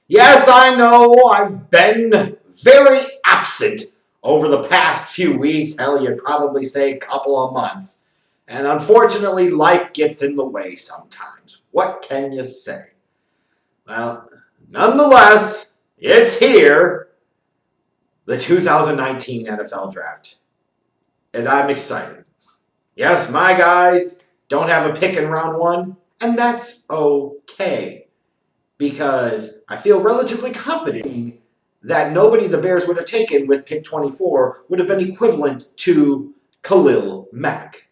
Yes, I know I've been very absent over the past few weeks. Hell, you'd probably say a couple of months. And unfortunately, life gets in the way sometimes. What can you say? Well, nonetheless, it's here, the 2019 NFL Draft. And I'm excited. Yes, my guys don't have a pick in round one, and that's okay. Because I feel relatively confident that nobody the Bears would have taken with pick 24 would have been equivalent to Khalil Mack.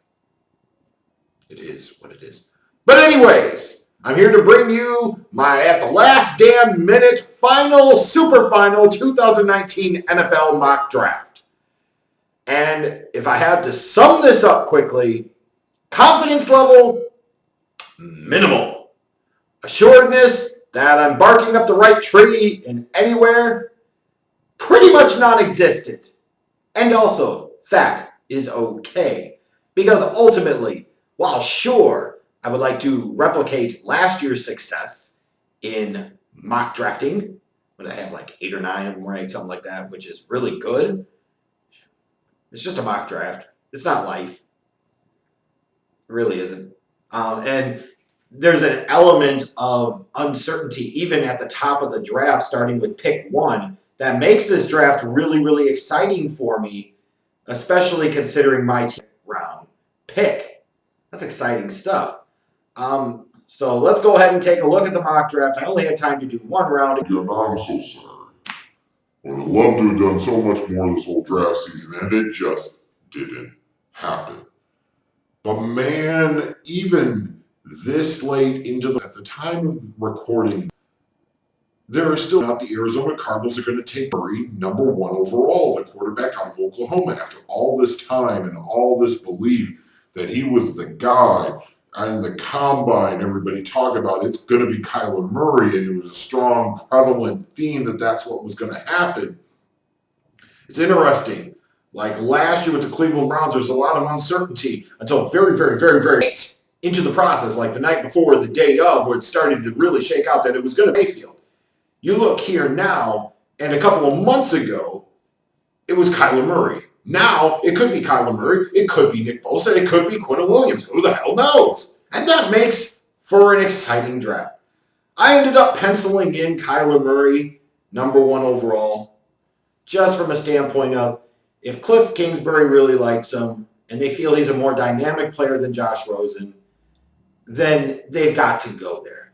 It is what it is. But anyways, I'm here to bring you my at the last damn minute final super final 2019 NFL mock draft. And if I had to sum this up quickly, confidence level minimal. Assuredness that I'm barking up the right tree in anywhere, pretty much non-existent. And also, that is okay. Because ultimately, while sure, I would like to replicate last year's success in mock drafting, but I have like 8 or 9 of them ranked, something like that, which is really good. It's just a mock draft. It's not life. It really isn't. And there's an element of uncertainty even at the top of the draft, starting with pick 1, that makes this draft really, really exciting for me, especially considering my round pick. That's exciting stuff. So let's go ahead and take a look at the mock draft. I only had time to do one round. Again, I'm so sorry. I would have loved to have done so much more this whole draft season, and it just didn't happen. But man, even this late into at the time of recording, there are still not the Arizona Cardinals are going to take Murray number 1 overall, the quarterback out of Oklahoma, after all this time and all this belief that he was the guy. And the combine, everybody talk about it's going to be Kyler Murray, and it was a strong, prevalent theme that that's what was going to happen. It's interesting. Like last year with the Cleveland Browns, there's a lot of uncertainty until very, very, very, very late into the process, like the night before, the day of, where it started to really shake out that it was going to be Mayfield. You look here now, and a couple of months ago, it was Kyler Murray. Now, it could be Kyler Murray, it could be Nick Bosa, it could be Quinnen Williams. Who the hell knows? And that makes for an exciting draft. I ended up penciling in Kyler Murray, number 1 overall, just from a standpoint of if Cliff Kingsbury really likes him and they feel he's a more dynamic player than Josh Rosen, then they've got to go there.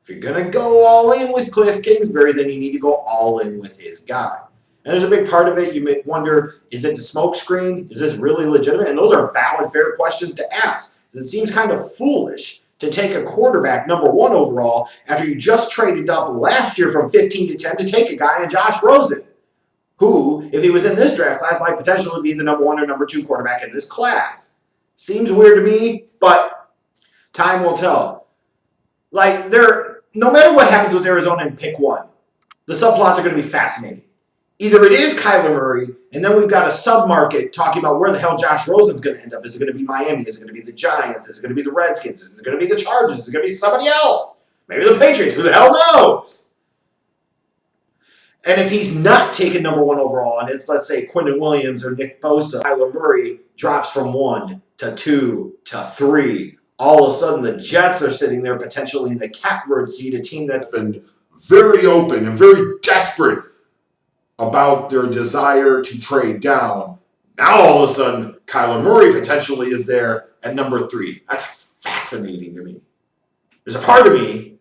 If you're going to go all in with Cliff Kingsbury, then you need to go all in with his guy. And there's a big part of it. You may wonder, is it the smoke screen? Is this really legitimate? And those are valid, fair questions to ask. It seems kind of foolish to take a quarterback number 1 overall after you just traded up last year from 15 to 10 to take a guy in Josh Rosen, who, if he was in this draft class, might potentially be the number 1 or number 2 quarterback in this class. Seems weird to me, but time will tell. Like, no matter what happens with Arizona in pick 1, the subplots are going to be fascinating. Either it is Kyler Murray, and then we've got a sub-market talking about where the hell Josh Rosen's going to end up. Is it going to be Miami? Is it going to be the Giants? Is it going to be the Redskins? Is it going to be the Chargers? Is it going to be somebody else? Maybe the Patriots. Who the hell knows? And if he's not taken number 1 overall, and it's, let's say, Quinnen Williams or Nick Bosa, Kyler Murray drops from 1 to 2 to 3, all of a sudden the Jets are sitting there potentially in the catbird seat, a team that's been very open and very desperate about their desire to trade down. Now all of a sudden, Kyler Murray potentially is there at number 3. That's fascinating to me. There's a part of me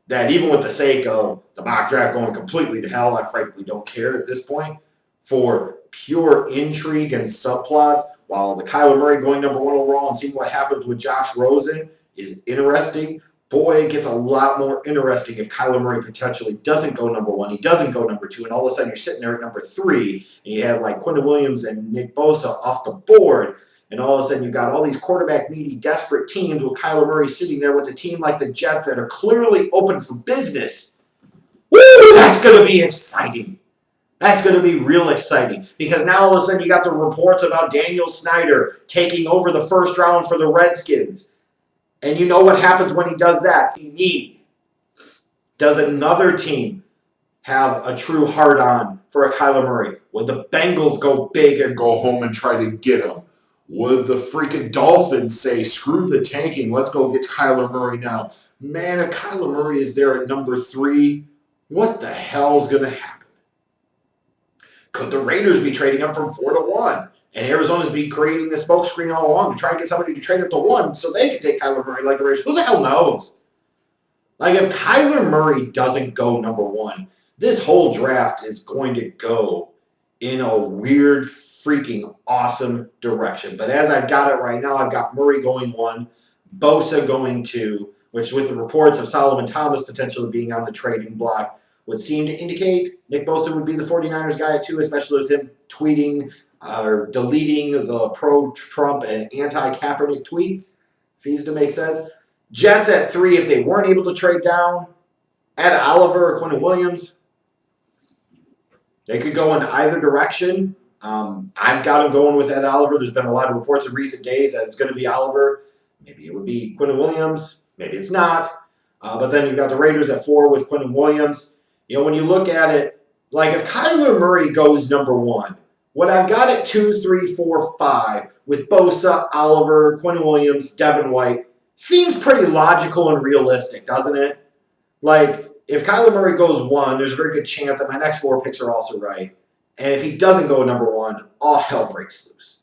that even with the sake of the mock draft going completely to hell, I frankly don't care at this point. For pure intrigue and subplots, while the Kyler Murray going number 1 overall and seeing what happens with Josh Rosen is interesting, boy, it gets a lot more interesting if Kyler Murray potentially doesn't go number 1, he doesn't go number 2, and all of a sudden you're sitting there at number 3, and you have like Quinnen Williams and Nick Bosa off the board, and all of a sudden you've got all these quarterback-needy, desperate teams with Kyler Murray sitting there with a team like the Jets that are clearly open for business. Woo! That's going to be exciting. That's going to be real exciting because now all of a sudden you got the reports about Daniel Snyder taking over the first round for the Redskins. And you know what happens when he does that? Does another team have a true hard-on for a Kyler Murray? Would the Bengals go big and go home and try to get him? Would the freaking Dolphins say, screw the tanking, let's go get Kyler Murray now? Man, if Kyler Murray is there at number 3, what the hell's going to happen? Could the Raiders be trading up from 4 to 1? And Arizona's be creating the smoke screen all along to try and get somebody to trade up to 1 so they can take Kyler Murray like the Raiders. Who the hell knows? Like, if Kyler Murray doesn't go number 1, this whole draft is going to go in a weird, freaking awesome direction. But as I've got it right now, I've got Murray going 1, Bosa going 2, which with the reports of Solomon Thomas potentially being on the trading block would seem to indicate Nick Bosa would be the 49ers guy at 2, especially with him tweeting or deleting the pro-Trump and anti-Kaepernick tweets. Seems to make sense. Jets at 3 if they weren't able to trade down. Ed Oliver or Quinnen Williams. They could go in either direction. I've got him going with Ed Oliver. There's been a lot of reports in recent days that it's going to be Oliver. Maybe it would be Quinnen Williams. Maybe it's not. But then you've got the Raiders at 4 with Quinnen Williams. You know, when you look at it, like if Kyler Murray goes number 1, what I've got at 2, 3, 4, 5 with Bosa, Oliver, Quinnen Williams, Devin White seems pretty logical and realistic, doesn't it? Like, if Kyler Murray goes 1, there's a very good chance that my next 4 picks are also right. And if he doesn't go number 1, all hell breaks loose.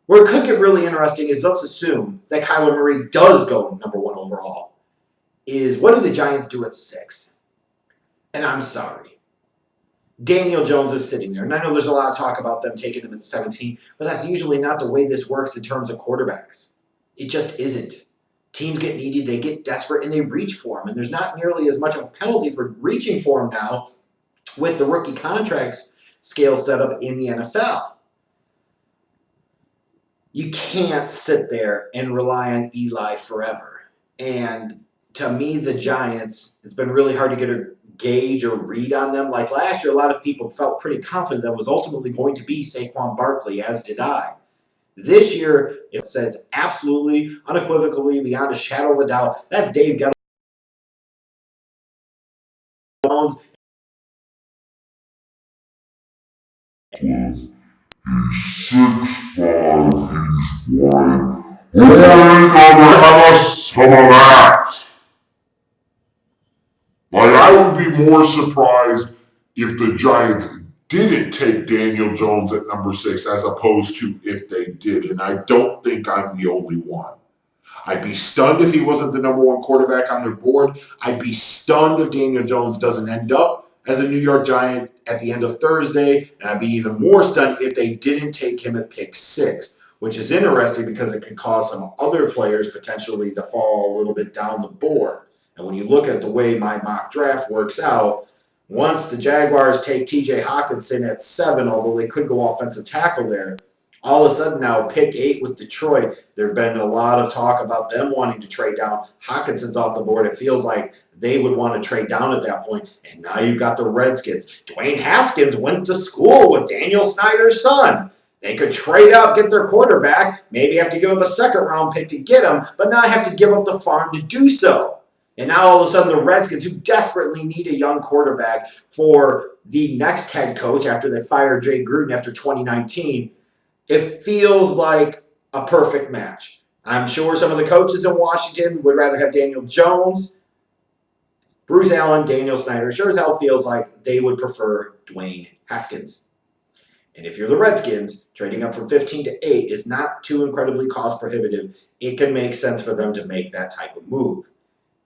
Where it could get really interesting is, let's assume that Kyler Murray does go number 1 overall, is what do the Giants do at 6? And I'm sorry. Daniel Jones is sitting there. And I know there's a lot of talk about them taking him at 17, but that's usually not the way this works in terms of quarterbacks. It just isn't. Teams get needy, they get desperate, and they reach for him. And there's not nearly as much of a penalty for reaching for him now with the rookie contracts scale set up in the NFL. You can't sit there and rely on Eli forever. And to me, the Giants, it's been really hard to get a gauge or read on them. Like last year, a lot of people felt pretty confident that it was ultimately going to be Saquon Barkley, as did I. This year, it says absolutely, unequivocally, beyond a shadow of a doubt, that's Dave Jones. He's 6'5", he's white. We ain't gonna have some of that. Like, I would be more surprised if the Giants didn't take Daniel Jones at number 6 as opposed to if they did. And I don't think I'm the only one. I'd be stunned if he wasn't the number 1 quarterback on their board. I'd be stunned if Daniel Jones doesn't end up as a New York Giant at the end of Thursday. And I'd be even more stunned if they didn't take him at pick 6, which is interesting because it could cause some other players potentially to fall a little bit down the board. And when you look at the way my mock draft works out, once the Jaguars take TJ Hockenson at 7, although they could go offensive tackle there, all of a sudden now, pick 8 with Detroit, there have been a lot of talk about them wanting to trade down. Hawkinson's off the board. It feels like they would want to trade down at that point. And now you've got the Redskins. Dwayne Haskins went to school with Daniel Snyder's son. They could trade up, get their quarterback, maybe have to give up a second-round pick to get him, but now have to give up the farm to do so. And now all of a sudden the Redskins, who desperately need a young quarterback for the next head coach after they fired Jay Gruden after 2019, it feels like a perfect match. I'm sure some of the coaches in Washington would rather have Daniel Jones, Bruce Allen, Daniel Snyder. Sure as hell feels like they would prefer Dwayne Haskins. And if you're the Redskins, trading up from 15 to 8 is not too incredibly cost prohibitive. It can make sense for them to make that type of move.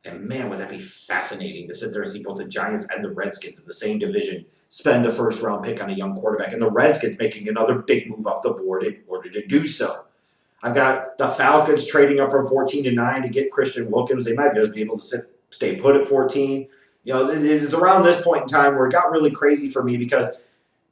And man, would that be fascinating to sit there and see both the Giants and the Redskins in the same division spend a first-round pick on a young quarterback, and the Redskins making another big move up the board in order to do so. I've got the Falcons trading up from 14 to 9 to get Christian Wilkins. They might just be able to stay put at 14. You know, it is around this point in time where it got really crazy for me because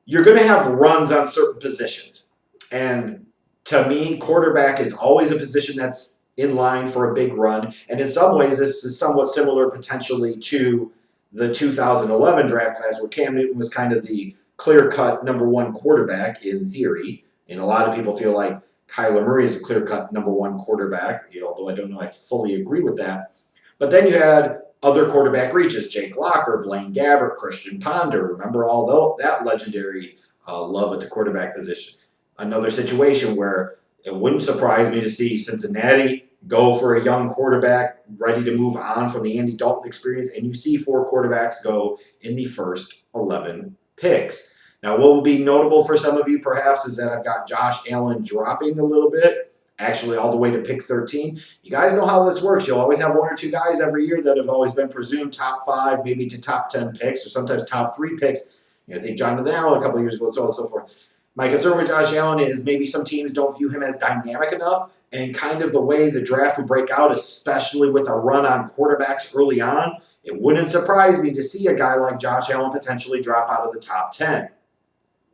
you're going to have runs on certain positions. And to me, quarterback is always a position that's in line for a big run. And in some ways, this is somewhat similar potentially to the 2011 draft class where Cam Newton was kind of the clear-cut number 1 quarterback in theory. And a lot of people feel like Kyler Murray is a clear-cut number 1 quarterback, although I don't know I fully agree with that. But then you had other quarterback reaches, Jake Locker, Blaine Gabbert, Christian Ponder. Remember all that legendary love at the quarterback position. Another situation where it wouldn't surprise me to see Cincinnati go for a young quarterback ready to move on from the Andy Dalton experience, and you see 4 quarterbacks go in the first 11 picks. Now, what will be notable for some of you perhaps is that I've got Josh Allen dropping a little bit, actually all the way to pick 13. You guys know how this works. You'll always have 1 or 2 guys every year that have always been presumed top 5, maybe to top 10 picks, or sometimes top 3 picks. I think Jonathan Allen a couple of years ago, and so on and so forth. My concern with Josh Allen is maybe some teams don't view him as dynamic enough, and kind of the way the draft would break out, especially with a run on quarterbacks early on, it wouldn't surprise me to see a guy like Josh Allen potentially drop out of the top 10.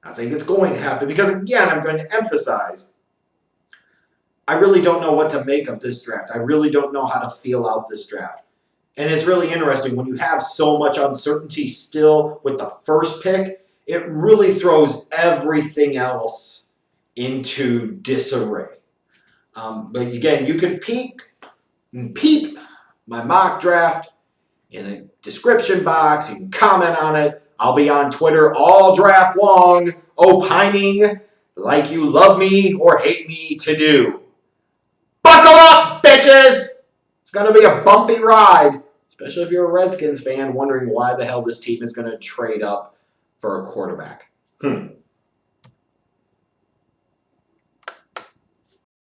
I think it's going to happen because, again, I'm going to emphasize, I really don't know what to make of this draft. I really don't know how to feel out this draft. And it's really interesting when you have so much uncertainty still with the first pick, it really throws everything else into disarray. But again, you can peep my mock draft in the description box. You can comment on it. I'll be on Twitter all draft long, opining like you love me or hate me to do. Buckle up, bitches! It's going to be a bumpy ride, especially if you're a Redskins fan wondering why the hell this team is going to trade up for a quarterback.